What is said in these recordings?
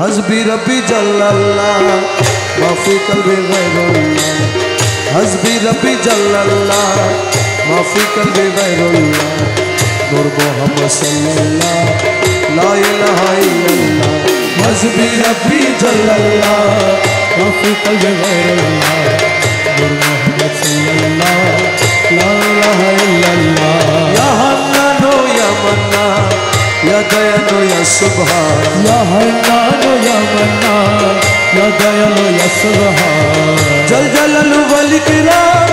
हस्बी रब्बी जल्लल्लाह माफी कल्बे गैरुल्लाह हस्बी रब्बी जल्लल्लाह माफी कल्बे गैरुल्लाह नूर मोहम्मद सल्लल्लाह ला इलाहा इल्लल्लाह हस्बी रब्बी जल्लल्लाह माफी कल्बे गैरुल्लाह नूर मोहम्मद सल्लल्लाह ला इलाहा इल्लल्लाह या हन्नानो या मन्ना या दयालो या सुबहान या हन्नानो या मन्ना या दयालो या सुबहान जल जलालु वल इकराम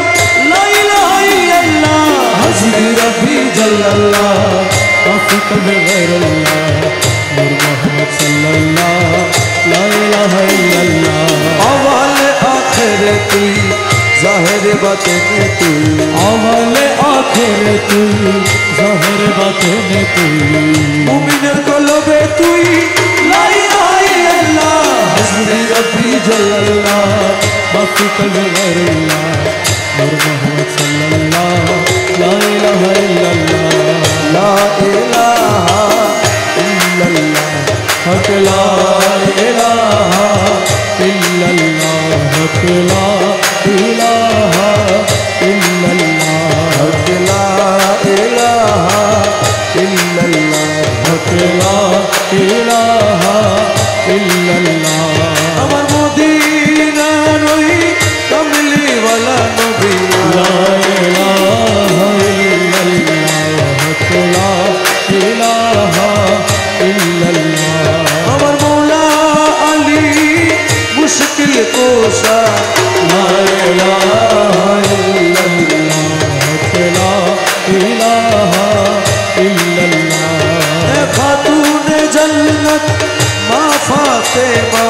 ला इलाहा इल्लल्लाह हस्बी रब्बी जल्लल्लाह माफी कल्बे गैरुल्लाह नूर मोहम्मद सल्लल्लाह ला इलाहा इल्लल्लाह अव्वल आखिर तू ज़ाहिर बातिन तू अव्वल आखिर तू ज़ाहिर बातिन तू मुमिन क़ल्बे तू ला इलाहा इल्लल्लाह हस्बी रब्बी जल्लल्लाह माफी कल्बे गैरुल्लाह नूर मोहम्मद सल्लल्लाह ला इलाहा इल्लल्लाह ला इलाहा इल्लल्लाह हक ला इलाहा इल्लल्लाह हक ला इलाहा इल्लल्लाह हक ला इलाहा इल्लल्लाह हक ला इलाहा इल्लल्लाह अमर मदीना रोई कमली वाला नबी ला इलाहा इल्लल्लाह हक ला इलाहा इल्लल्लाह अमर मौला अली मुश्किल कोशा ला इलाहा इल्लल्लाह हक ला इलाहा इल्लल्लाह ए खातून जन्नत माँ फातिमा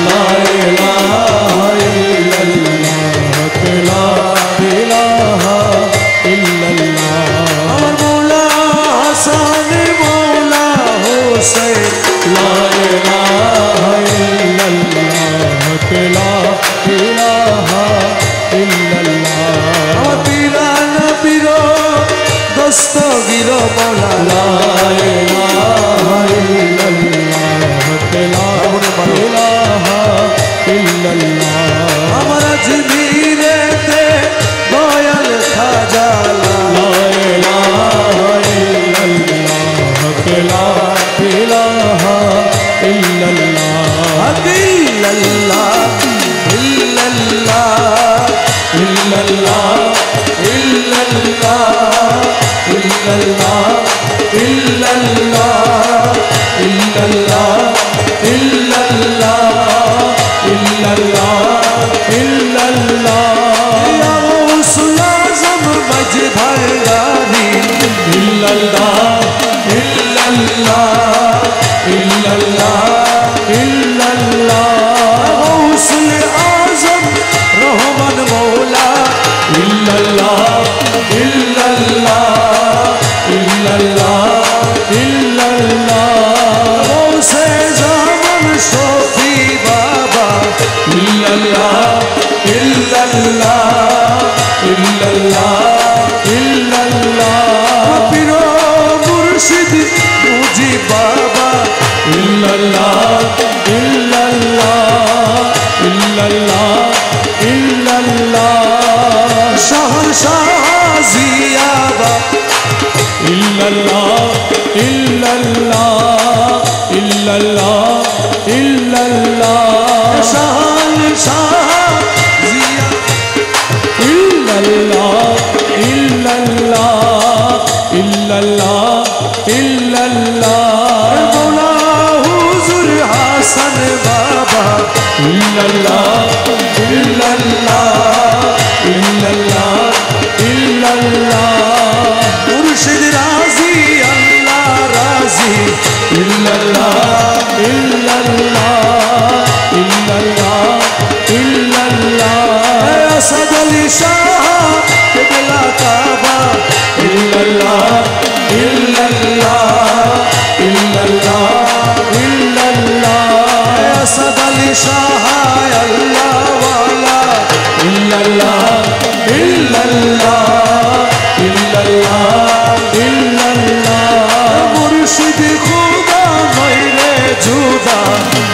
ला इलाहा इल्लल्लाह हक ला इलाहा इल्लल्लाह अमर मौला हसन मौला हुसैन ला इलाहा इल्लल्लाह हक ला इलाहा इल्लल्लाह अमर पीरा नबीरो दस्तगीर मौला ला इलाहा इल्लल्लाह हक ला इलाहा इल्लल्लाह अमर अजमीर ते दयाल खाजा ला इलाहा इल्लल्लाह हक ला इलाहा इल्लल्लाह हक इल्लल्लाह इल्लल्लाह इल्लल्लाह इल्लल्लाह इल्लल्लाह इल्लल्लाह इल्लल्लाह इल्लल्लाह इल्लल्लाह या गौसुल आज़म मजदरगारी इल्लल्लाह इल्लल्लाह इल्लल्लाह इल्लल्लाह गौसुल आज़म रहमान मौला इल्लल्लाह इल्लल्लाह इल्लल्लाह इल्लल्लाह गौसे ज़मान शोफी बाबा इल्लल्लाह इल्लल्लाह इल्लल्लाह इल्लल्लाह पीरो मुर्शिद मुझी बाबा इल्लल्लाह इल्लल्लाह इल्लल्लाह इल्लल्लाह शहंशाह ज़ियाबा इल्लल्लाह इल्लल्लाह इल्लल्लाह इल्लल्लाह शहंशाह ज़िया इल्लल्लाह इल्लल्लाह इल्लल्लाह इल्लल्लाह मौला हुज़ूर हसन बाबा इल्लल्लाह इल्लल्लाह इल्लल्लाह इल्लल्लाह मुर्शिद राज़ी अल्लाह राज़ी इल्लल्लाह इल्लल्लाह इल्लल्लाह इल्लल्लाह असद अली शाह क़िबला काबा इल्लल्लाह इल्लल्लाह इल्लल्लाह इल्लल्लाह असद अली शाह अल्लाह वाला इल्लल्लाह इल्लल्लाह इल्लल्लाह इल्लल्लाह मुर्शिद खुदा मेरे जुदा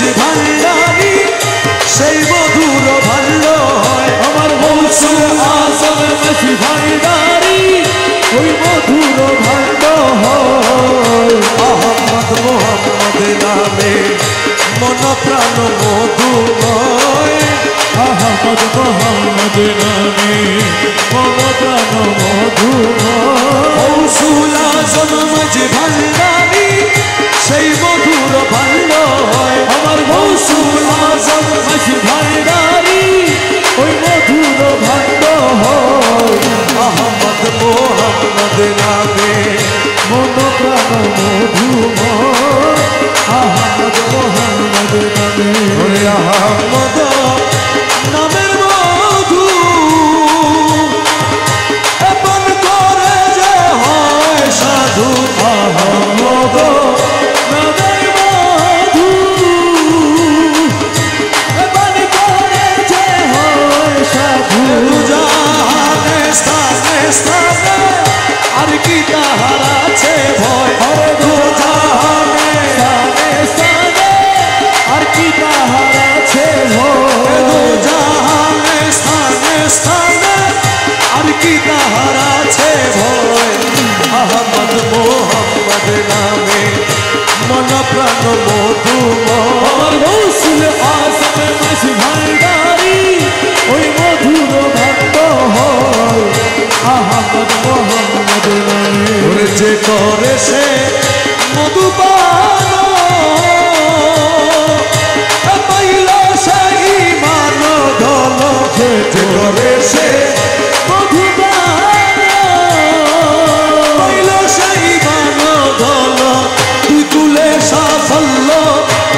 মাঝ ভান্ডারি সেই মধুর ভাণ্ড হয় আমার গৌসুল আজম মাঝ ভান্ডারি ওই মধুর ভাণ্ড হয় আহমদ মোহাম্মদ নামে মন প্রাণ মধুময় আহমদ মোহাম্মদ নামে মন প্রাণ মধুময় গৌসুল আজম মাঝ ভান্ডারি সেই মধুর ভাণ্ড হয় আমার গৌসুল আজম মাঝ ভান্ডারি ওই মধুর ভাণ্ড হয় আহমদ মোহাম্মদ নামে মন প্রাণ মধুময় আহমদ মোহাম্মদ নামে ওরে আহমদ নামের মধু এমন করে যে হয় সাধু আহমদ নামের মধু এমন করে যে হয় সাধু জাহানে স্থানে স্থানে আর কি তাহার আছে ভয় দু জাহানে স্থানে স্থানে আর কি তাহার আছে ভয় দু জাহানে স্থানে স্থানে আর কি তাহার আছে ভয় আহমদ মোহাম্মদ নামে মন প্রাণ মধুময় গৌসুল আজম মাঝ ভান্ডারি ওই মধুর ভাণ্ড হয় আহমদ মোহাম্মদ নামে ওরে যে করে সে মধুপান পাইল সেই মান ধন যে করে সে মধুপান পাইল সেই মান ধন দুই কুলে সাফল্য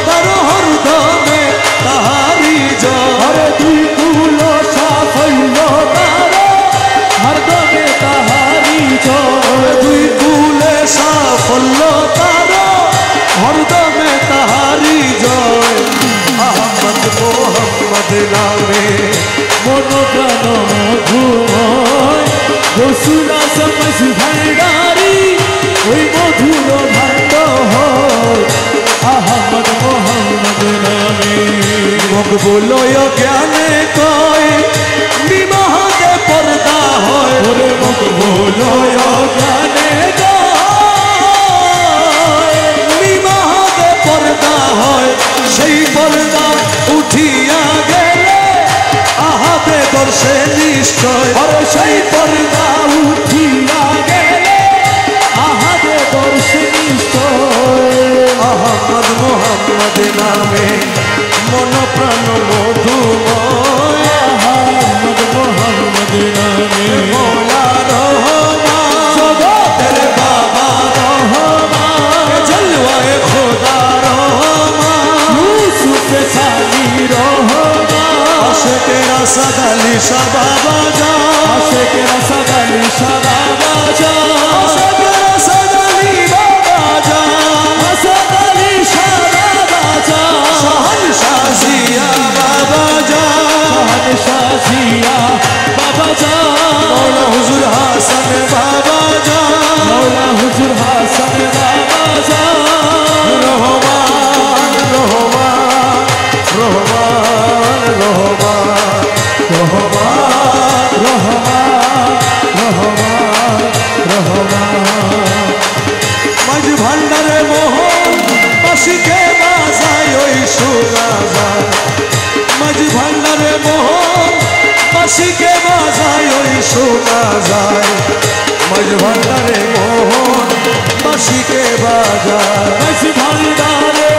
তার হরদমে তাহারি জয় দুই কুল সাফল্য তার হরদমে তাহারি জয় দুই কুলে সাফল্য তার হরদমে তাহারি জয় আহমদ মোহাম্মদ নামে মন প্রাণ মধুময় গৌসুল আজম মাঝ ভান্ডারি ওই মধুর ভাণ্ড হয় আহমদ মোহাম্মদ নামে মকবুলয় জ্ঞানে কয় বিবাহতে পর্দা হয় ওরে মকবুলয় জ্ঞানে কয় বিবাহতে পর্দা হয় সেই পর্দা উঠিয়া গেলে আহাতে দর্শে নিশ্চয় আর সেই পর্দা উঠিয়া গেলে আহাতে দর্শে নিশ্চয় আহমদ মোহাম্মদ নামে মন প্রাণ মধুময় আহমদ মোহাম্মদ নামে মৌলা রহমান জগতের বাবা রহমান জলওয়ায়ে খোদা রহমান ইউসুফ সালি রহমান আশিকে রাসাদ আলী শাহ বাবা জান আশিকে রাসাদ আলী শাহ বাবা জান আশিকে রাসাদ আলী বাবা জান রাসাদ আলী শাহ বাবা জান শাহনশাহ জিয়া বাবা জান শাহনশাহ জিয়া বাবা জান মৌলা হুজুর হাসান বাবা জান মৌলা হুজুর হাসান বাবা জান রহমান রহমান রহমান রহমান রহমান রহমান রহমান রহমান মাঝ ভান্ডারে মোহন বাসিকে বাজায় ওই শোনা যায় মাঝ ভান্ডারে মোহন বাসিকে বাজায় ওই শোনা যায় মাঝ ভান্ডারে মোহন বাসিকে বাজায় মাঝ ভান্ডারে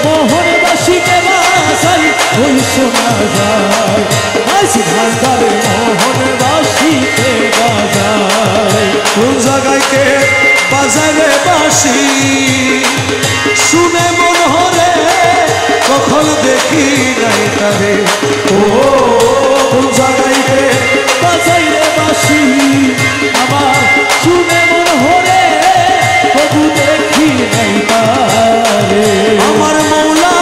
মোহন বাসিকে বাজায় ওই শোনা যায় মাঝ ভান্ডারে মোহন বাসিকে বাজায় কোন জায়গায় কে বাজারে বাসি শুনে মন হরে কখন দেখি নাই তারে ও কোন জায়গায় কে বাজারে বাসি আমার শুনে মন হরে কবু দেখি নাই তারে আমার মৌলা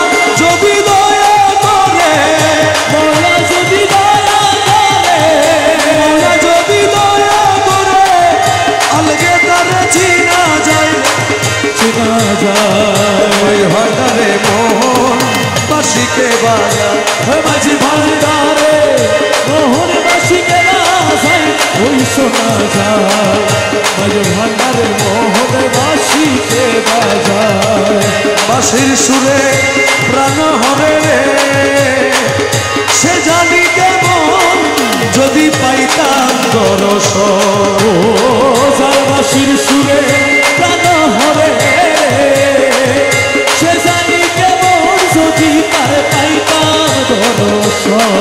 যদি দয়া করে মৌলা যদি দয়া করে মৌলা যদি দয়া করে আলগে তারে চিনা যায় ওই ভান্ডারে মোহন বাঁশিকে বাজা মাঝি ভান্ডারে মোহন বাসিকে বাজাই ওই শোনা যায় মাঝি ভান্ডারে মোহন বাসিকে বাজায় বাঁশির সুরে প্রাণ হরে রে সে জানি কেমন যদি পাইতাম দর্শন যার বাঁশির সুরে প্রাণ হরে সে জানি কেমন যদি তার পাইতাম দর্শন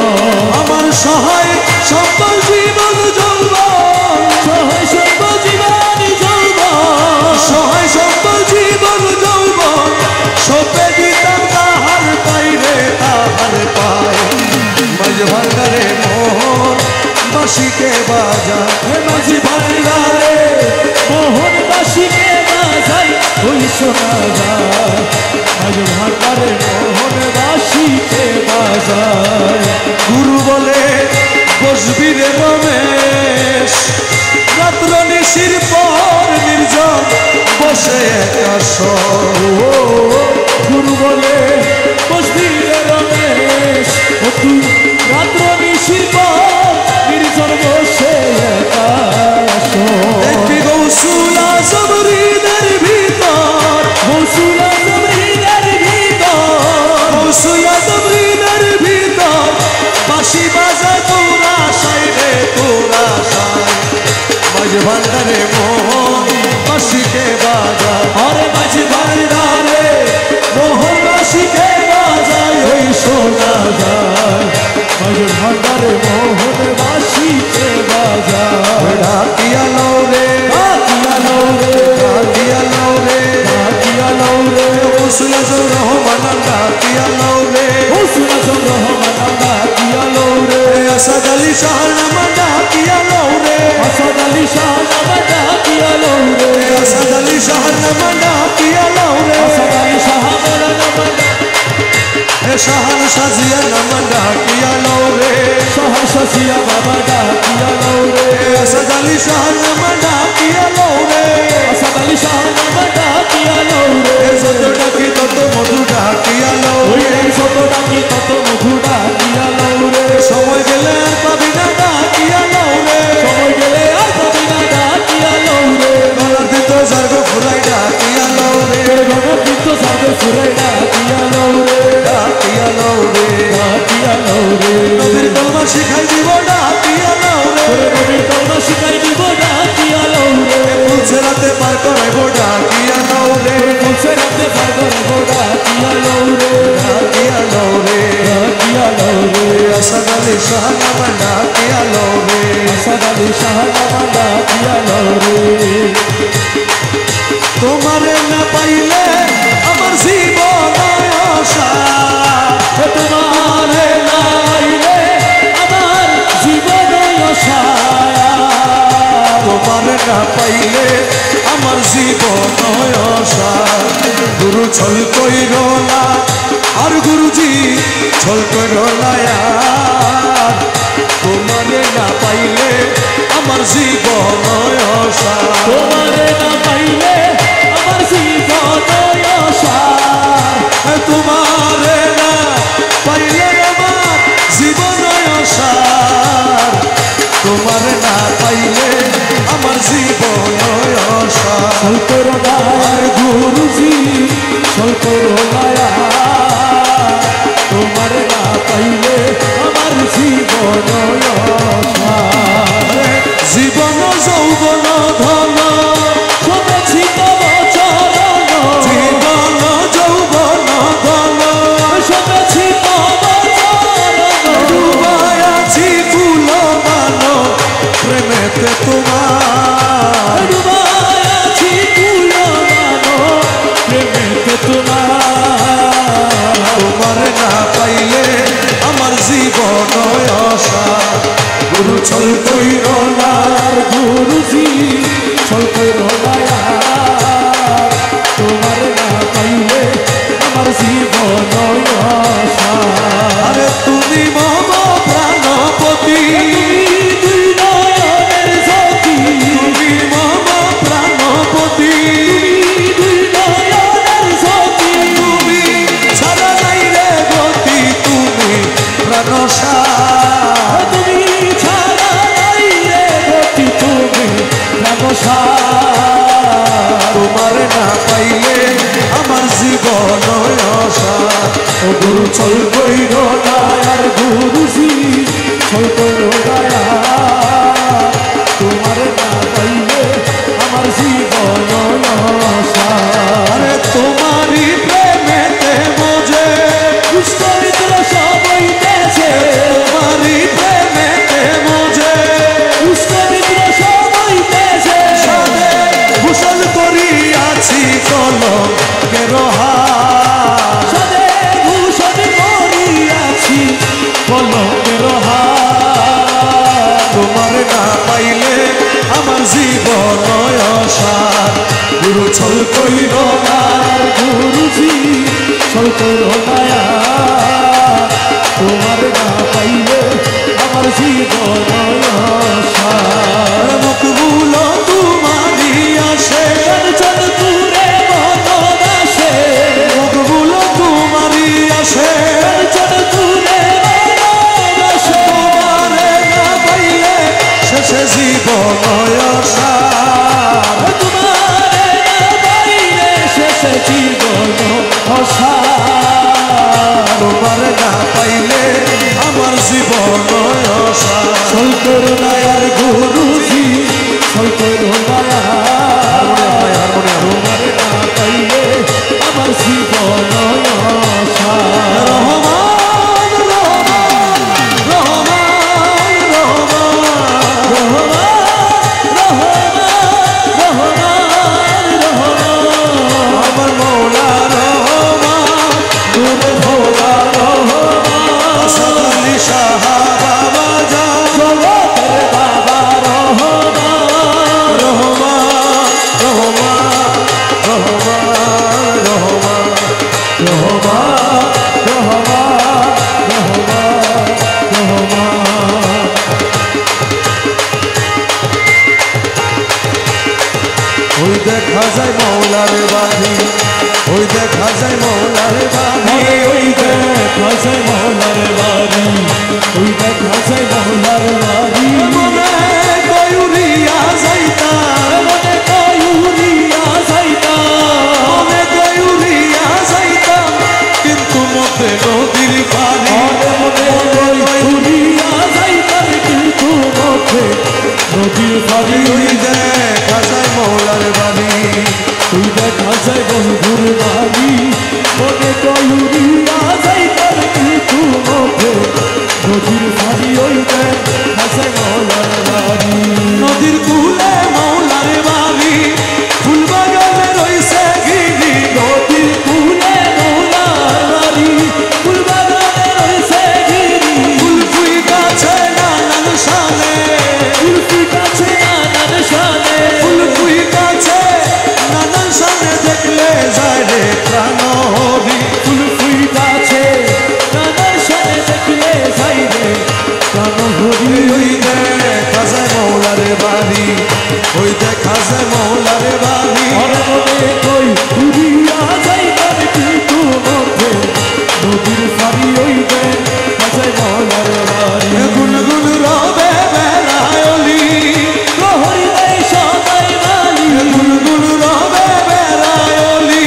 আমার সহায় সম্পদ জীবন যৌবন সহায় সম্পদ জীবন যৌবন সহায় সম্পদ জীবন যৌবন সপে দিতাম তাহার পাইরে তাহার পায় মাঝ ভান্ডারে মোহন বাঁশিকে বাজা মাঝি ভান্ডারে মোহন বাসিকে বাজাই ওই শোনা যায় মাঝি ভান্ডারে মোহন বাসিকে বাজায় গুরু বলে বসবি রে রমেশ রাত্র নিশির পর নির্জন বসে একা গুরু বলে বসবি রে রমেশ ও তুই রাত্র নিশির পর নির্জন বসে একা দেখবি গৌসুল আজম হৃদের ভিতর গৌসুল আজম হৃদের ভিতর গৌসুল আজম হৃদের ভিতর বাঁশি বাজায় তোরা সাই রে তোরা সাই মাঝ ভান্ডারে মোহন বাঁশিকে বাজা আরে মাঝি ভান্ডারে মোহন বাসিকে বাজাই ওই শোনা যায় মাঝি ভান্ডারে মোহন বাসিকে বাজায় ডাকিয়া লও রে ডাকিয়া লও রে ডাকিয়া লও রে ডাকিয়া লও রে গৌসুল আজম রহমান ডাকিয়া লও রে গৌসুল আজম রহমান ডাকিয়া লও রে আসাদ আলী শাহ নাম ডাকিয়া লও রে আসাদ আলী শাহ নাম ডাকিয়া লও রে আসাদ আলী শাহ নাম ডাকিয়া লও রে আসাদ আলী শাহ মোরা নাম শাহান সাজিয়া নাম ডাকিয়া লও রে শাহ সাজিয়া বাবা ডাকিয়া লও রে আসাদ আলী শাহ নাম ডাকিয়া লও রে আসাদ আলী শাহ নাম ডাকিয়া লও রে যত ডাকি তত মধু ডাকিয়া লও ওই রে যত ডাকি তত মধু ডাকিয়া লও রে সময় গেলে আর পাবি না ডাকিয়া লও রে সময় গেলে আর পাবি না ডাকিয়া লও রে গলার দিত জার্গ ফুরাই ডাকিয়া লও রে গগন দিত সাগর ফুরাই ডাকিয়া লও রে ডাকিয়া লও রে ডাকিয়া লও রে নবীর কলমা শিখাই দিব ডাকিয়া লও রে ওরে নবীর কলমা শিখাই দিব ডাকিয়া লও রে ফুলছে রাতে পার করাইব ডাকিয়া লও রে ফুলছে রাতে পার করব ডাকিয়া লও রে ডাকিয়া লও রে ডাকিয়া লও রে আসাদ আলী শাহ নাম ডাকিয়া লও রে আসাদ আলী শাহ নাম ডাকিয়া লও রে তোমারে না পাইলে আমার জীবন আশা তোমারে নাইলে আমার জীবন আশা তোমারে না পাইলে আমার জীবন আশা গুরু ছল কইর না আর গুরুজি ছল কইর না আর তোমারে না পাইলে আমার জীবন আশা তোমারে না পাইলে আমার জীবন আশা তোমারে না পাইলে আমার জীবন আশা তোমারে না পাইলে আমার জীবন আশা সলকরদার গুরুজি সলকরদায়া তোমারে না পাইলে আমার জীবন আশা জীবন যৌবন ধন শুনেছি তব চরণ জীবন যৌবন ধন শুনেছি তব চরণ ডুবাই আছি ফুল মান প্রেমেতে তোমার ডুবাই আছি ফুল মানো প্রেমেতে তোমার তোমারে না পাইলে আমার জীবন আশা গুরু ছল কইর না গুরুজি সলকরদায়া তোমারে না পাইলে আমার জীবন আশা আরে তুমি মম প্রাণপতি দুই নয়নের জ্যোতি তুমি মম প্রাণপতি দুই নয়নের জ্যোতি তুমি ছাড়া নাই রে গতি জীবন আশা ও গুরু চল কইর দয়ার গুরুজি ছল করো দয়া তোমার না পাইলে আমার জীবন আশা আরে তোমারই প্রেমেতে বোঝে দুষ্টমিত্র সব হইতেছে তোমারই প্রেমেতে বোঝে দুষ্টমিত্র সব হইতেছে সাদে ভূষণ করিয়াছি কলঙ্কের হাত সাদে ভূষণ করিয়াছি কলঙ্কের হাত তোমার না পাইলে আমার জীবন অসার গুরু ছল কইর দয়ার গুরুজি ছল করো দয়া তোমার না পাইলে আমার জীবন আশা মুখগুল তোমারই আসে চল তুরে মন আসে মুখগুল তোমারই আসে চল তুরে মন আসে তোমারে না পাইলে শেষে জীবন অসার তোমারে না পাইলে শেষে জীবন আশা তোমার না পাইলে আমার জীবন অসার ছল করো দয়ার গুরুজি ছল করো দয়া তোমার না পাইলে আমার জীবন আশা রহমান রহমান রহমান রহমান আমার মৌলা রহমান তুমি ভোলা রহমান সদলি সাহা বাবা যান জগতের বাবা রহমান রহমান রহমান রহমান রহমান ওই দেখা যায় মৌলার বাড়ি ওই দেখা যায় মৌলার বাড়ি ওই দেখা যায় মহলার বাড়ি ওই দেখা যায় মহলার বাড়ি মনে কয়ুরিয়া যাইতাম মনে কয়ুরিয়া যাইতাম মনে কয়ুরিয়া যাইতাম কিন্তু মধ্যে নদীর পানি মনে কয়ুরিয়া যাইতাম কিন্তু মধ্যে নদীর বাড়ি ওই দেখা যায় মৌলার বাড়ি ওই দেখা যায় বন্ধুর বাড়ি মনে কয়ুরিয়া যাইতাম কিন্তু মধ্যে নদীর বাড়ি ওই দেখা যায় মহলার বাড়ি নদীর কুলে মৌলার বাড়ি ফুল বাগানে রইছে গিরি নদীর কূলে মহলার বাড়ি ফুল বাগানে রয়েছে গিরি ফুল ফুই গাছে নানান সালে কুলফি কাছে নানান শানে ফুল ফুই গাছে নানান সালে দেখলে যায় রে প্রাণ হরি কুলফি কাছে নানান শানে দেখলে যাই রে প্রাণ হরি ওই দেখা যায় মৌলার বাড়ি ওই দেখা যায় মৌলার বাড়ি মনে মনে কই উড়িয়া যাইবার কিন্তু মধ্যে নদীর ফাড়ি ওই দেখা যায় মহলার বাড়ি গুনগুন রবে বেড়ায়লি প্রহরী দেয় সদাই মালি গুনগুন রবে বেড়ায়লি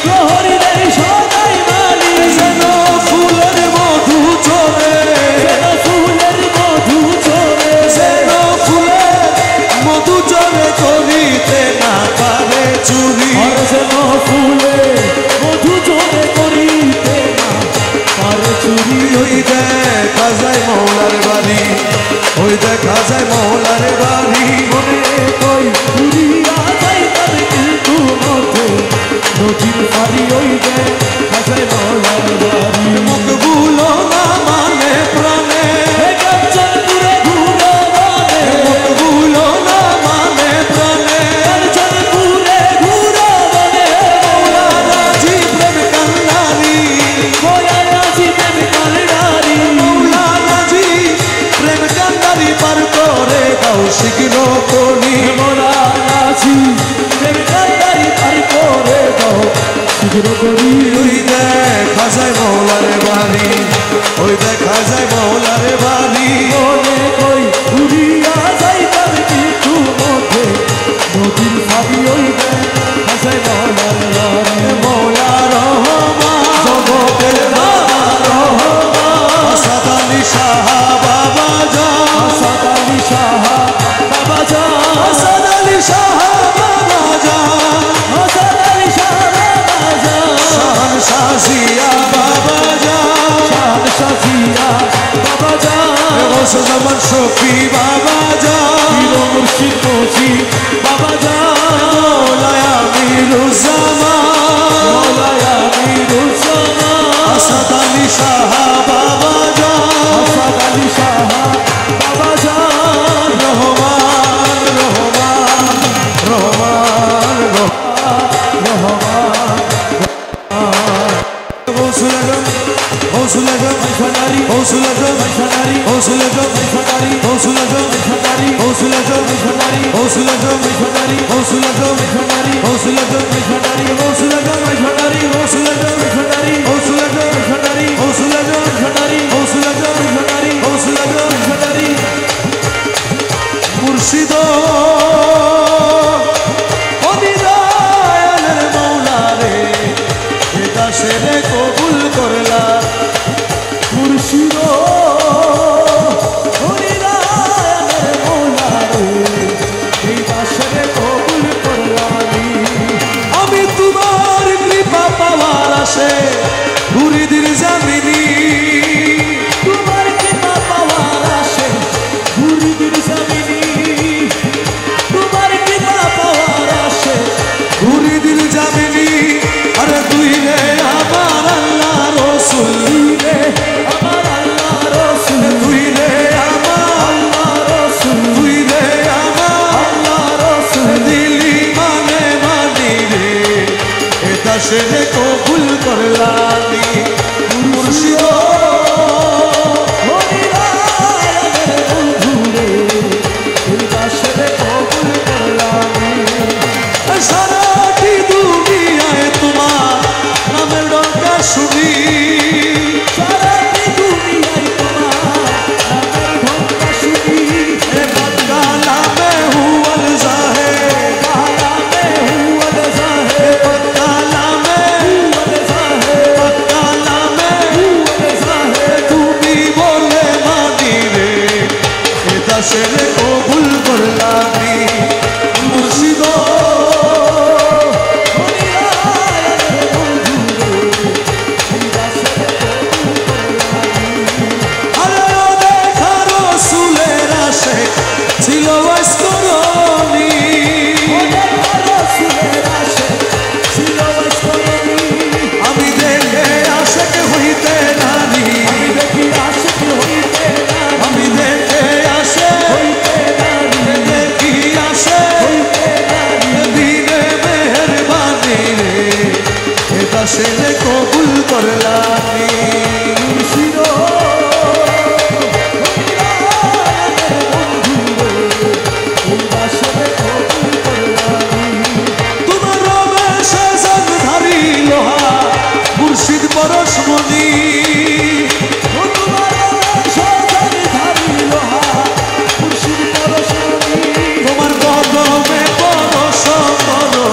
প্রহরী দেয় সদাই মালি যেন ফুলের মধু চলে যেন ফুলের মধু ঝরে যেন ফুলের মধু চলে করিতে না পারে চুরি আর যেন ফুলে মধু ঝরে করিতে না পারে চুরি ওই দেখা যায় মৌলার বাড়ি ওই দেখা যায় মৌলার বাড়ি মনে কই উড়িয়া যাইবার কিন্তু মধ্যে নদীর ফাড়ি ওই দেখা যায় মহলার বাড়ি মুখগুলো না মানে প্রাণে কাঞ্চনপুরে ঘুরো বনে মুখগুলো না মানে প্রাণে কাঞ্চনপুরে ঘুরো বনে রাজি প্রেম কান্নারি মৌলানাজি প্রেম কান্ডারি রাজি প্রেম কান্নারি পার করে দাও শীঘ্র করি মৌলানাজি প্রেম কান্ডারি পার করে দাও শীঘ্র করি ওই দেখা যায় মৌলার বাড়ি ওই দেখা যায় মৌলার বাড়ি মনে কই উড়িয়া যাইবার কিন্তু মধ্যে নদীর ফাড়ি ওই দেখা যায় মহলার বাড়ি মৌলা রহমান শাহজিয়া বাবা জান শাহজিয়া বাবা জান গৌসে জামান শফি বাবা জান মুর্শিদ মজি বাবা জান মৌলায় আমিরুজ্জামান আসাদ আলী শাহ বাবা জান বাবা জান রহমান রহমান রহমান গৌসুল আজম গৌসুল আজম গৌসুল আজম গৌসুল আজম গৌসুল আজম গৌসুল আজম গৌসুল আজম গৌসুল আজম গৌসুল আজম গৌসুল আজম গৌসুল আজম গৌসুল আজম গৌসুল আজম গৌসুল আজম গৌসুল আজম মুর্শিদ অনিদায়ালের মৌলা রে এ দাসের কবুল করলা মুর্শিদ হরিরায়ের মৌলা রে এই দাসের কবুল করলামি আমি তোমার কৃপা পাওয়ার আসে মুরিদের জামিনী তোমার কৃপা পাওয়ার আসে মুরিদের জামিনী তোমার কৃপা পাওয়ার আসে মুরিদের জামিনী আরে তুই রে আমার আল্লাহ রসুল রে আমার আল্লাহ রাসূল তুই রে আমার আল্লাহ রাসূল তুই রে আমার আল্লাহ রাসূল দিলি মানে মানি রে এ দাসের কবুল করলানি মুর্শিদ হরিরায়ের বন্ধু রে এই দাসের কবুল করলামি সারাটি দুনিয়ায় তোমার নামের ডঙ্কা শুনি সারাটি দুনিয়ায় তোমার নামের ঢঙ্কা শুনি পক্কা নামে হুয়াল জাহে কালামে হুয়াল জাহে পক্কা নামে হুয়াল জাহে পক্কা নামে হুয়াল জাহে তুমি বলে মানি রে এ দাসের কবুল করলানি মুর্শিদ হরিরায়ের বন্ধু রে এই দাসের কবুল করলামি আরে ও দেখা রসুলের আসে ছিল ওয়াসকরণী আমি দেখে আশেক হইতে নারী আমি দেখে আসে দেখি আসে দিনে মেহরবানি রে এটা সে কবুল করলানি তোমার রবে সেজন ধারি লোহা মুর্শিদ পরশমণি তোমার কদমে পরশ করো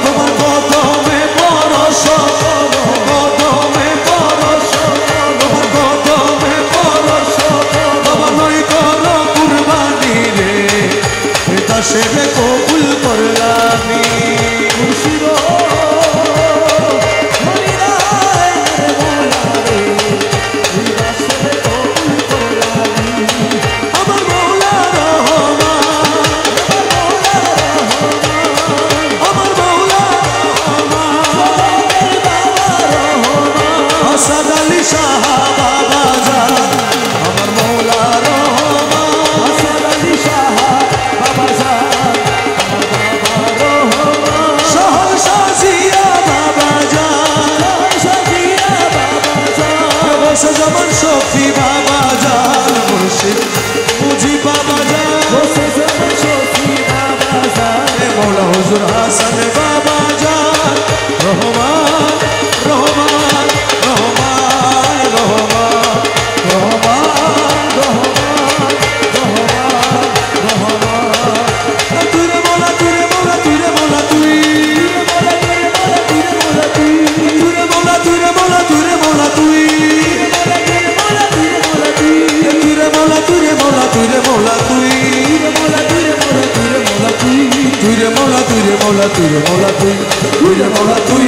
তোমার কদমে পরশ করো কদমে পরশ তোমার কদমে পরশ তোমার নই করো কুরবানি রে এটা সে কবুল করলামি আমার মৌলা রহমান আমার মৌলা রহমান আসাদ আলী শাহ বাবা জান আমার মৌলা রহমান শহর শাহজিয়া বাবা জান বসে যেমন শফি বাবা জান মুর্শিদ মুজি বাবা জান মৌলা হুজুর হাসান বাবা জান রহমান রহমান রহমান রহমান রহমান তুই রে মৌলা তুই রে মৌলা তুই রে মৌলা তুই তুই রে মৌলা তুই রে মৌলা তুই রে মৌলা তুই তুই রে মৌলা তুই রে মৌলা তুই রে মৌলা তুই তুই রে মৌলা তুই রে মৌলা তুই তুই রে মৌলা তুই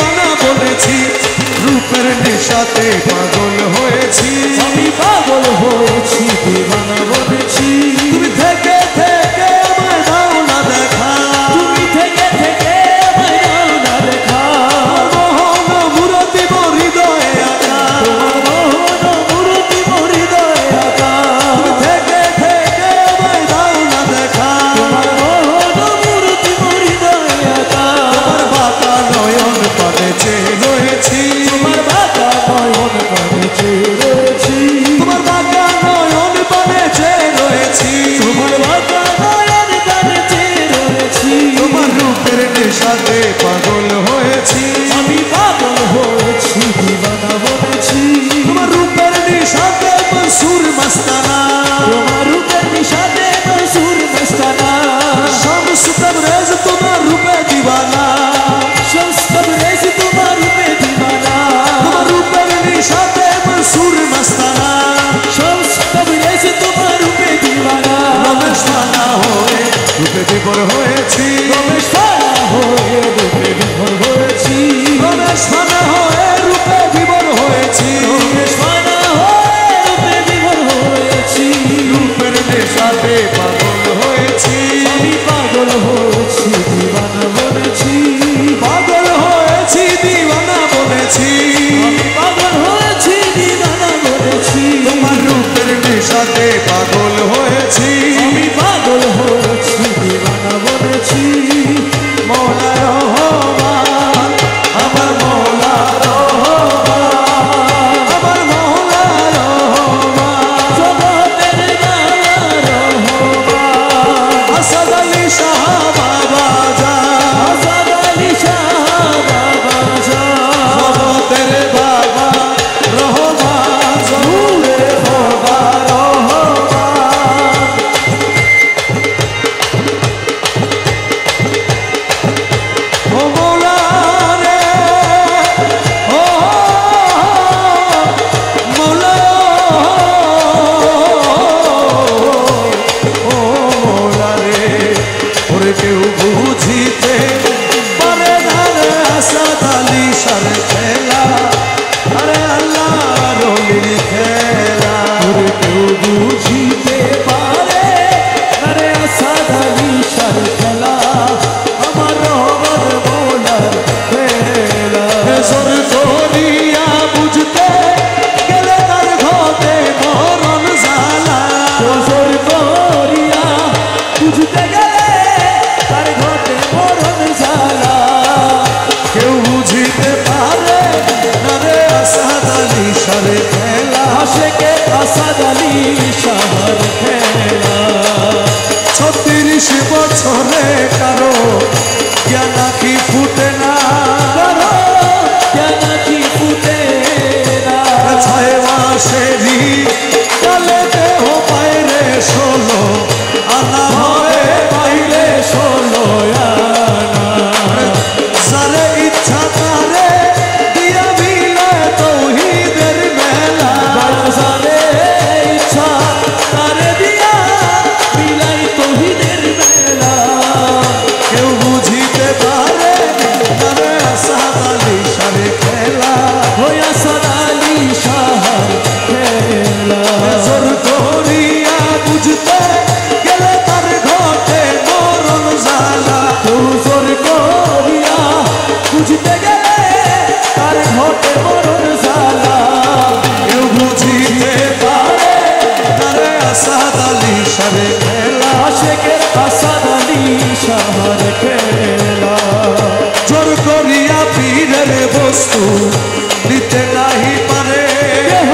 নেশাতে পাগল হয়েছি, আমি পাগল হয়েছি দিওয়ানা বলেছি। তুমি থেকে থেকে আমায় দাও না দেখা, তুমি থেকে থেকে আমায় দাও না দেখা। মোহন মূরতি হৃদয়ে আঁকা, তোমার মোহন মূরতি হৃদয়ে আঁকা। তুমি থেকে থেকে আমায় দাও না দেখা, তোমার মোহন মূরতি হৃদয়ে আঁকা। তোমার বাঁকা নয়ন পানে চেয়ে রয়েছি, তোমার বাঁকা নয়ন পানে চেয়ে রয়েছি। তোমার বাঁকা নয়ন পানে চেয়ে রয়েছি, তোমার বাঁকা নয়ন পানে চেয়ে রয়েছি। তোমার রূপের নেশাতে পাগল হয়েছি, আমি পাগল হয়েছি দিওয়ানা বলেছি। তোমার রূপের নেশাতে মনসুর মস্তানা, তোমার রূপের নিশাতে মনসুর মস্তানা। শামস তবরেজ তোমার রূপে দিওয়ানা, শামস তবরেজ তোমার রূপে দিওয়ানা। তোমার রূপের নেশাতে মনসুর মস্তানা, শামস তবরেজ তোমার রূপে দিওয়ানা। রমেশ ফানা হয়ে রূপে বিভোর হয়েছি, রমেশ ফানা হয়ে রূপে বিভোর হয়েছি। রমেশ ফানা হয়ে রূপে বিভোর হয়েছি, রমেশ ফানা হয়ে রূপে বিভোর হয়েছি। রূপের নেশাতে পাগল হয়েছি, আমি পাগল হয়েছি দিওয়ানা বলেছি। পাগল হয়েছি দিওয়ানা বলেছি, আমি পাগল হয়েছি দিওয়ানা বলেছি। তোমার রূপের নেশাতে পাগল হয়েছি, আমি পাগল হয়েছি দিওয়ানা বলেছি। মৌলা রহমান আমার মৌলা রহমান, আমার মৌলা রহমান, জগতের মায়া রহমান। আসাদ আলী শাহ বাবা জান, আসাদ আলী শাহ বাবা জান। জগতের বাবা রহমান, জহুরে বাবা রহমান। ও মৌলা রে, ও মৌলা, ও মৌলা রে, ওরে কেউ বুঝিতে পারে না রে আসাদ আলী শার খেলা, আরে আল্লাহ রলির খেলা, ওরে কেউ বুঝিতে পারে আরে আসাদ আলী শার খেলা। আমার রহমান মৌলার খেলা। জোর করিয়া বুঝতে গেলে তার ঘটে মরণ জ্বালা, জোর করিয়া বুঝতে গেলে তার ঘটে মরণ জ্বালা। কেউ বুঝিতে পারে না রে আসাদ আলী শার খেলা, আশেকে আসাদ আলী শাহর খেলা। 36 বছরে কারো জ্ঞান আঁখি ফুটে না, কারো জ্ঞান কি ফুটে না। 6 মাসেরই কালে দেহ পায়রে 16 আনা হবে পাইলে 16 আনা। যারে ইচ্ছা তারে দিয়া মিলে তৌহিদের মেলা, বাজারে ইচ্ছা তারে দিয়া মিলাই তৌহিদের মেলা। কেউ বুঝিতে পারে না রে আসাদ আলী শার খেলা, ওই আসাদ আলী শাহর খেলা। জোর করিয়া বুঝতে গেলে তার ঘটে মরণ জ্বালা, কেউ জোর করিয়া বুঝতে গেলে তার ঘটে মরণ জ্বালা। কেউ বুঝিতে পারে না রে আসাদ আলী শার খেলা, আশেকের আসাদ আলী শাহর খেলা। জোর করিয়া পীরের বস্তু নিতে নাহি পারে, কেহ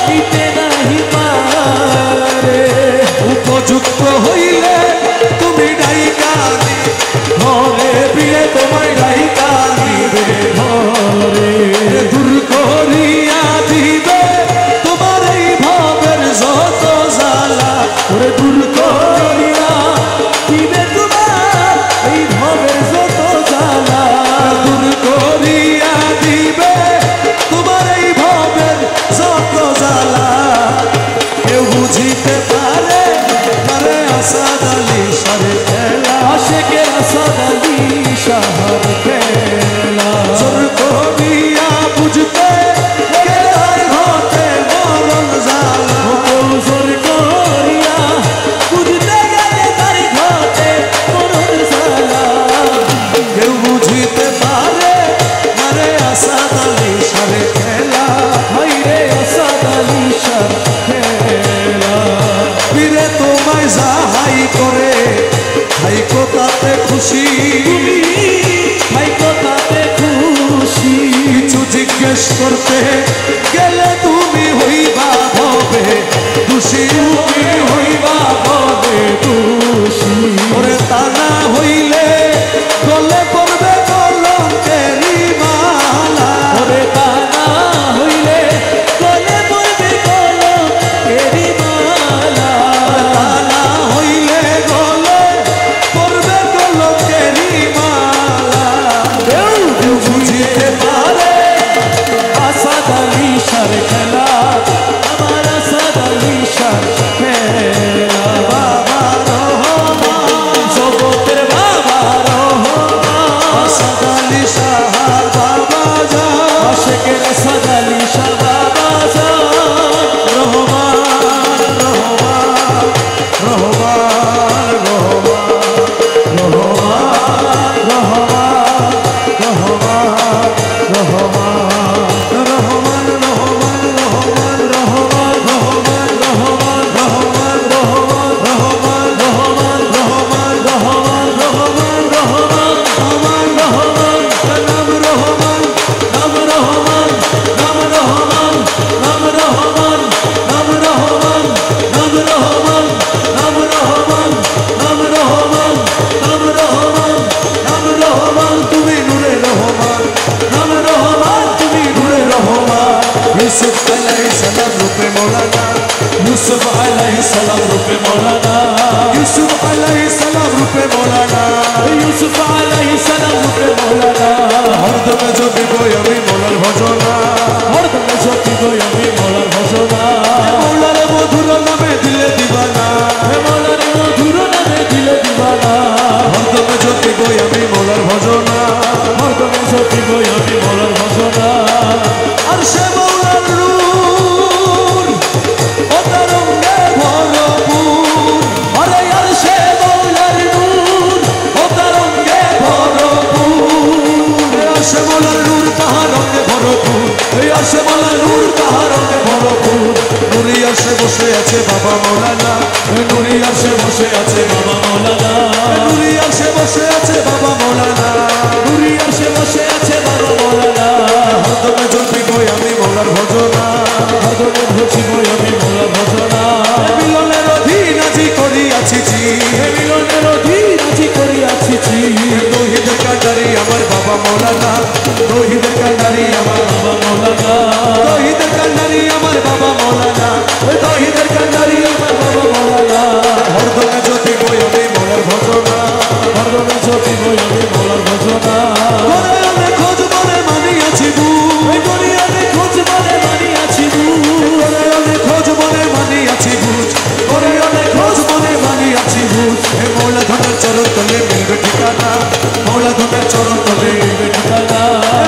নিতে নাহি পারে। উপযুক্ত হইলে তুমি ডাইকা ঘরে বিয়ে তোমায় গায়িকা দিবে ঘরে। দূর করিয়া দিবে তোমার এই ভাবের যত জ্বালা, ওরে দূর করিয়া দিবে তোমার এই ভবের যত জ্বালা। দূর করিয়া দিবে তোমার এই ভাবের যত জ্বালা, কেউ বুঝিতে পারে না রে আসাদ আলী শার খেলা, আশেকের আসাদ আলী শাহর খেলা। জোর করিয়া বুঝতে বুঝিতে পারে আরে আসাদ আলী সারে খেলা হাইরে আসাদ আলী শাহ খেলা পীরে তোমায় যাহাই করে হাইকো তাতে খুশি হাইকো তাতে খুশি কিছু জিজ্ঞেস করতে গেলে তুমি হইবা হবে খুশি তুমি হইবা হবে খুশি ওরে তা না হইলে গলে পড়বে কলঙ্কেরি মালা ওরে তা না হইলে গলে পড়বে কলঙ্কেরি মালা তা না হইলে গলে পড়বে কলঙ্কেরি মালা কেউ বুঝিতে পারে আসাদ আলী শাহ খেলা আমার আসাদ আলী শাহ খেলা বাবা রহমান জগতের বাবা রহমান আসাদ আলী সাহার বাবা জান আশেকের আসাদ আলী শাহ বাবা জান রহমান রহমান রহমান রহমান রহমান রহমান রহমান রহমান রহমান রহমান রহমান রহমান রহমান রহমান রহমান রহমান রহমান রহমান রহমান নাম রহমান নাম রহমান নাম রহমান নাম রহমান নাম রহমান নাম রহমান নাম রহমান নাম রহমান নাম রহমান নাম রহমান তুমি নূরে রহমান নাম রহমান তুমি নূরে রহমান ইউসুফ আলাইহিস সালাম রূপে মৌলানা ইউসুফ আলাইহিস সালাম রূপে মৌলানা ইউসুফ আলাইহিস সালাম রূপে মৌলানা ইউসুফ আলাইহিস সালাম রূপে মৌলানা হরদমে যদি বই আমি মৌলার ভজনা হরদমে সত্যি গই আমি মৌলার ভজনা মৌলার মধুর নামে দিলে দিবানা মৌলার মধুর নামে দিলে দিবানা হরদমে যদি বই আমি মৌলার ভজনা হরদমে সত্যি গই আমি মৌলার ভজনা আর সে মৌলার নূর ও তার রঙে ভরপুর আরে আর সে মৌলার নূর ও তার রঙে ভরপুর আর সে মৌলার নূর তাহার রঙে ভরপুর এই আর সে মৌলার নূর তাহার রঙে ভরপুর নুরি আসে বসে আছে বাবা মৌলানা নুরি আসে বসে আছে বাবা মৌলানা নুরি আসে বসে আছে বাবা মৌলানা নুরি আসে বসে আছে বাবা মৌলানা হরদমে যদি বই আমি মৌলার ভজনা হরদমে ধরছি গই আমি মৌলার ভজনা মিলনের অধীন আজি করিয়াছি মিলনের অধীন আজি করিয়াছি তৌহিদের কান্ডারি আমার বাবা মৌলানা তৌহিদের কান্ডারি আমার বাবা মৌলানা তৌহিদের কান্ডারি আমার বাবা মৌলানা তৌহিদের কান্ডারি আমার বাবা মৌলানা হরদমে যদি বই আমি মৌলার ভজনা হরদমে সত্যি গই আমি মৌলার ভজনা করে আমি খোঁজ মনে মানিয়াছি ওই দুনিয়াতে খোঁজ মানে মানিয়াছি করে আমি খোঁজ মনে মানিয়াছি বুঝ করে আমি খোঁজ মনে মানিয়াছি বুঝ হে মৌলা ধনের চরণ তলে মিলবে ঠিকানা মৌলা ধনের চরণ তলে মিলবে ঠিকানা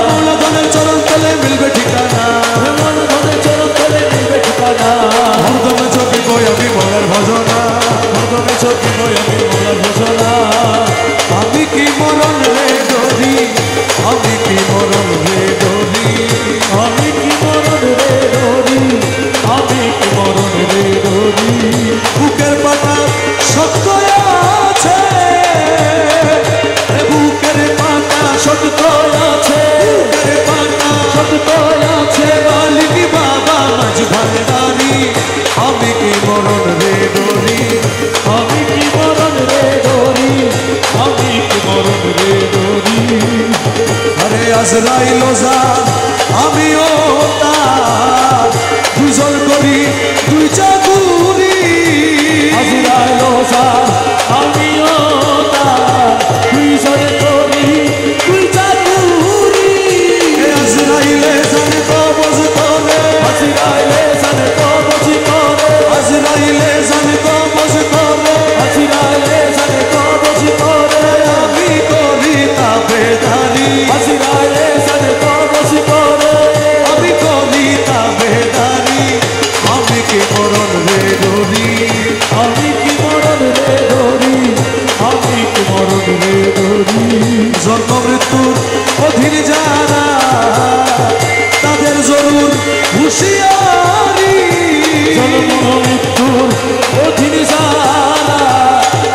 মৌলা ধনের চরণ তলে মিলবে ঠিকানা মৌলা ধনের চরণ তলে মিলবে ঠিকানা হরদমে যদি বই আমি মৌলার ভজনা হরদমে সত্যি গই আমি মৌলার ভজনা আমি কি মরণ রে ডরি আমি কি মরণ রে ডরি আমি কি মরণ রে ডরি আমি কি মরণ রে ডরি বুকের পাটা শক্ত আছে বুকের পাটা সত্য আছে বুকের পাটা সত্য আছে মালিকি বাবা মাঝ ভান্ডারি আমি কি মরণ রে ডরি আমি কি মরণ রে ডরি আমি কি মরণ রে ডরি আরে আজরাইল যা আমিও তার দুজন করি দুই চাকুরি আজরাইল যা আমিও তার দুইজনে করি দুই চাকুরি আজরাইলে জানে কবজ করে আজরাইলে জানে কবজ করে আজরাইলে জানে কবজ করে আজরাইলে জানে কবজ করে আমি করি তাবেদারি আজরাইলে জানে কবজ করে আমি করি তাবেদারি আমি কি মরণ রে ডরি আমি কি মরণ রে ডরি অধীর যারা তাদের জরুর হুঁশিয়ারি জন্ম মৃত্যুর অধীন যারা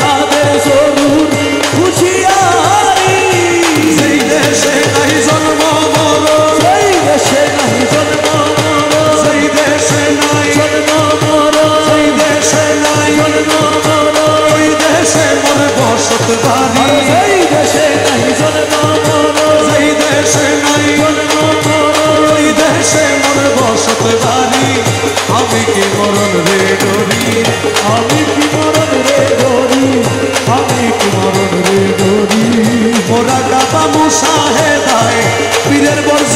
তাদের জরুর হুঁশিয়ারি যেই দেশে নাই জন্ম মরণ সেই দেশে নাই জন্ম মরণ যেই দেশে নাই জন্ম মরণ যেই দেশে নাই জন্ম মরণ ওই দেশে মোর বসত বাড়ি সেই দেশে নাই জন্ম মরণ যেই দেশে নাই জন্ম মরণ ওই দেশে মোর বসত বাড়ি আমি কি মরণ রে ডরি আমি কি মরণ রে ডরি আমি কি মরণ রে ডরি মোরা কাপা মুসাহেদায় পীরের বর্জ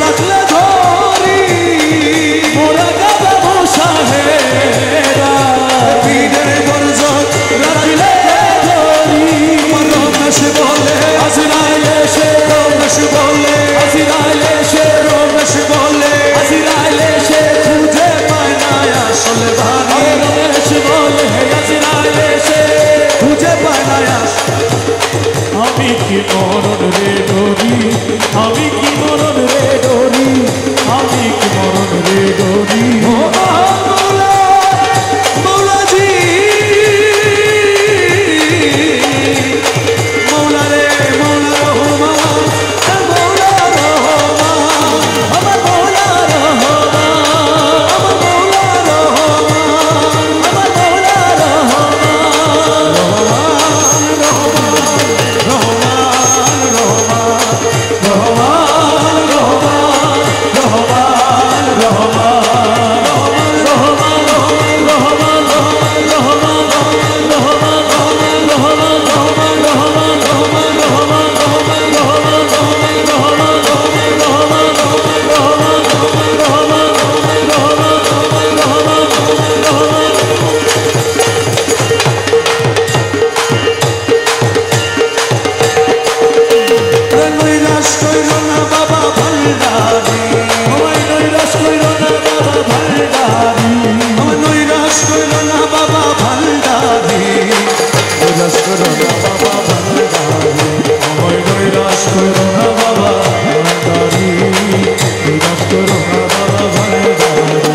রাখলে ধরি মোরা গাবা মুসাহেরা পীরের বর্জ রাখলে ধরি রমেশ বলে আজরাইল এসে রমেশ বলে আজরাইল এসে রমেশ বলে আজরাইল এসে খুঁজে পায় না আসলে ভারী রমেশ বলে আজরাইল এসে খুঁজে পায় না আমি কি মরণ রে ডরি আমি কি মরণ রে ডরি আমি কি মরণ রে ডরি মৌলা মৌলাজি মৌলা রে মৌলা রহমান মৌলা রহমান আমার মৌলা রহমান আমার মৌলা রহমান আমার মৌলা রহমান নৈরাশ কইল না বাবা ভান্ডারি আমায় নৈরাশ কইল না বাবা ভান্ডারি আমার নৈরাশ কইল না বাবা ভান্ডারি নৈরাশ কইল না বাবা ভান্ডারি আমায় নৈরাশ কইল না বাবা ভান্ডারি নৈরাশ কইল না বাবা ভান্ডারি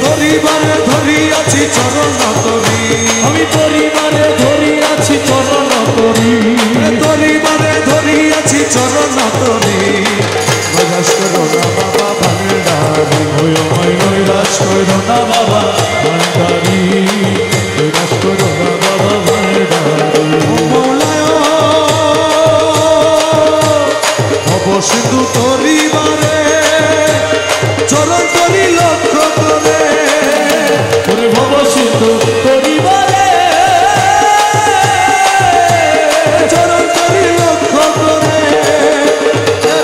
পরিবারে ধরিয়াছি চরণ করি আমি পরিবারে ধরি আছি চরণ করি পরিবারে ধরিয়াছি চরণ করি নৈরাশ কইল না বাবা ভান্ডারি ওই আমায় নৈরাশ কইল না বাবা ভান্ডারি নৈরাশ কইল না বাবা ভান্ডারি মৌলায় অবসিন্ধু তরিবারে চরণ করি লক্ষ্য করে ওরে ভব সিন্ধু পরিবারে চরণ করি লক্ষ্য করে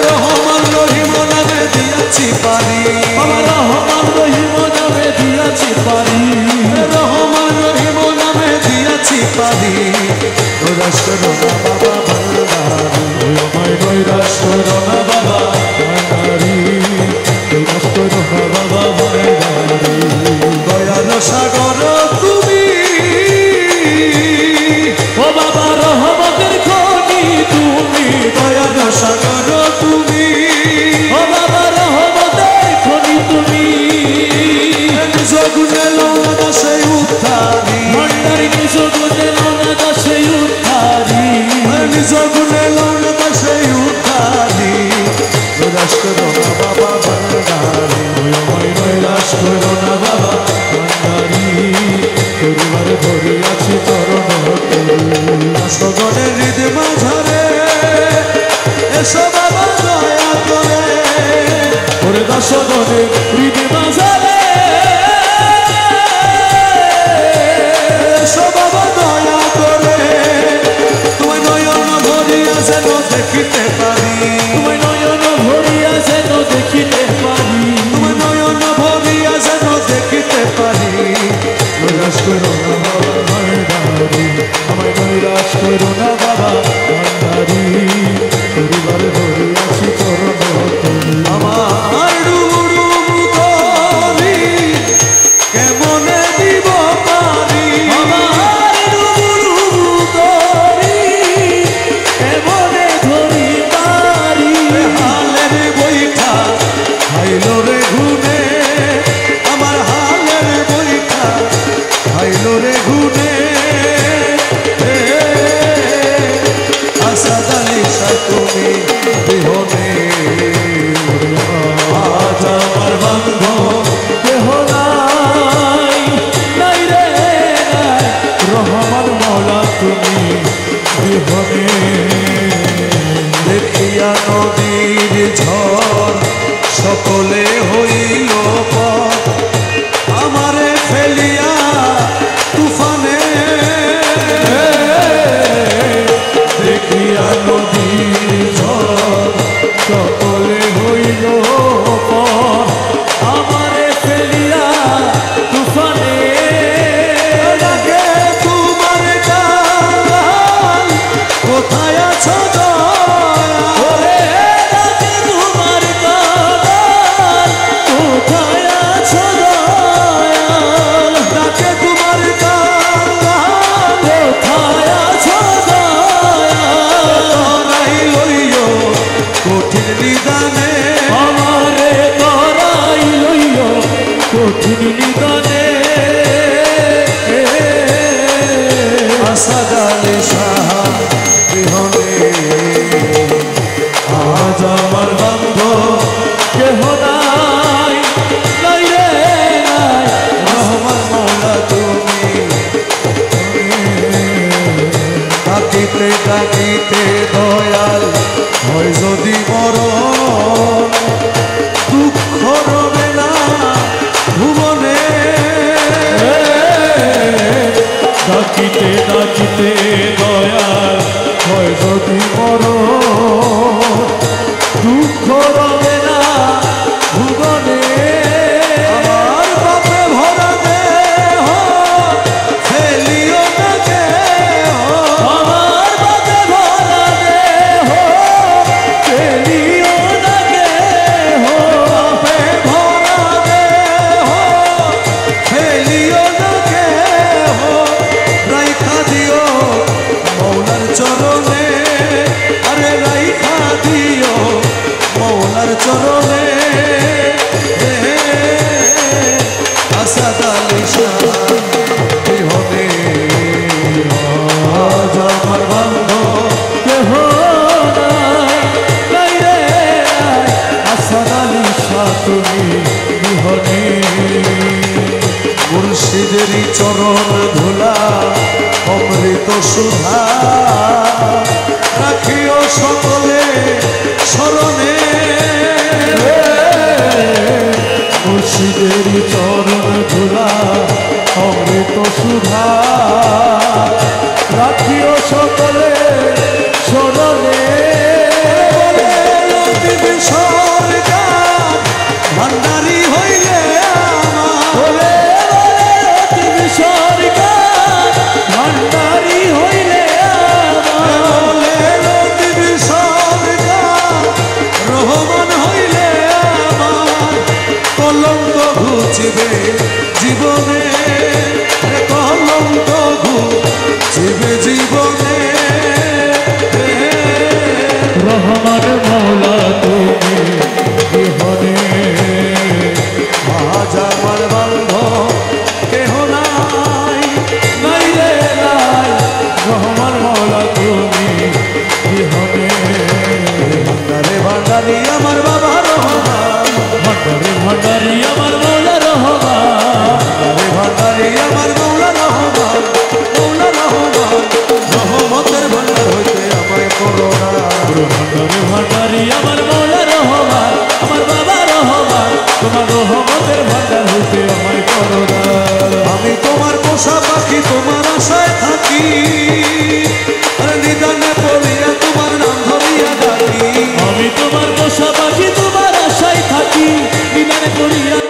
রহমান রহিম নামে দিয়াছি পারি আমার রহমান রহিম নামে দিয়াছি পারি রহমান রহিম নামে দিয়াছি পারি নৈরাশ করো না বাবা ভান্ডারি ওই আমায় নৈরাশ কইল না বাবা ভান্ডারি নৈরাশ কইল না বাবা ভান্ডারি দয়াল সাগর তুমি ও বাবা রহমতের খনি তুমি দয়াল সাগর তুমি ও বাবা রহমতের খনি তুমি নিজ গুণে লৌনা সেই উদ্ধারি ভান্ডারি নিজ গুণে লৌনা দাসে উদ্ধারি নিজ গুণে লৌনা সেই উদ্ধারি নৈরাশ করো না বাবা ভান্ডারি ওই আমায় নৈরাশ কইল না বাবা ভান্ডারি পরিবারে ধরি আছি চরণ করি সগনের হৃদ মাঝারে এসো বাবা দয়া করে ওরে দশগণে হৃদ বাজারে এসো বাবা দয়া করে তোমার নয়ন ভরিয়া যেন দেখিতে পারি তোমায় নয়ন ভরিয়া যেন দেখিতে পারি তোমার নয়ন ভরিয়া যেন দেখিতে পারি নৈরাশ করো না বাবা ভান্ডারি আমায় নৈরাশ কইরো না বাবা ভান্ডারি পরিবারে ধরি আছি চরণ করি আমার ডুবুডুবু ঝড় সকলে হইল পথ আমারে ফেলিয়া তুফানে দেখিয়া নদীর ঝড় সকলে হইল পথ আমারে ফেলিয়া তুফানে ডাকে তোমার গান কোথায় আছো ওরে ডাকে তোমার গান কোথায় আছো দয়াল ডাকে তোমার গান কোথায় আছো দয়াল তোরাই লইও কঠিন নিদানে আমারে করাই লইল কঠিন নিদানে আসাদ আলী শাহ বিহনে আজ আমার বান্ধব কেহ নাই নাই রে নাই রহমান মৌলা তুমি ডাকিতে ডাকিতে দয়াল হয় যদি মরণ দুঃখ রবে না ভুবনে ডাকিতে ডাকিতে দয়াল হয় যদি মরণ দুঃখ রবে না ভুবনে আমার বাপে ভরা দেহ ফেলিও না কেহ আমার বাদে ভরা দেহ ফেলিও না কেহ বাপে ভরা দেহ ফেলিও না কেহ রাইখা দিও মৌলার চরণে আরে রাইখা দিও মৌলার চরণে আসাদ আলী শাহ বিহনে আজ আমার বান্ধব কেহ নাই নাই রে নাই আসাদ আলী শাহ তুমি বিহনে মুর্শিদেরই চরণ ধুলা অমৃত সুধা রাখিও সকলে স্মরণে মুর্শিদের চরণ ধুলা অমৃত সুধা রাখিও সকলে স্মরণে বলে লতিফ সরকার ভান্ডারি হইলে আমার বলে তুমি সরকার ভান্ডারি হইলে আমার বলে লতিফ সরকার রহমান হইলে আমার কলঙ্ক ঘুচিবে জীবনে কলঙ্ক ঘুচিবে জীবনে রহমান মৌলা তুমি বিহনে আজ আমার বান্ধব কেহ নাই নাই রে নাই রহমান মৌলা তুমি বিহনে ভান্ডারে ভান্ডারি আমার বাবা রহমান ভান্ডারি ভান্ডারি আমার মৌলা রহমান ভান্ডারে ভান্ডারি আমার মৌলা রহমান মৌলা রহমান রহমতের ভান্ডার হইতে আমায় করোনা ভান্ডারি ভান্ডারি আমার মৌলা রহমান আমার বাবা রহমান তোমার রহমতের ভান্ডার হইতে আমায় করো আমি তোমার পোষা পাখি তোমার আশায় থাকি আরে নিদানে পড়িয়া তোমার নাম ধরিয়া ডাকি আমি তোমার পোষা পাখি তোমার আশায় থাকি বিমানে করিয়া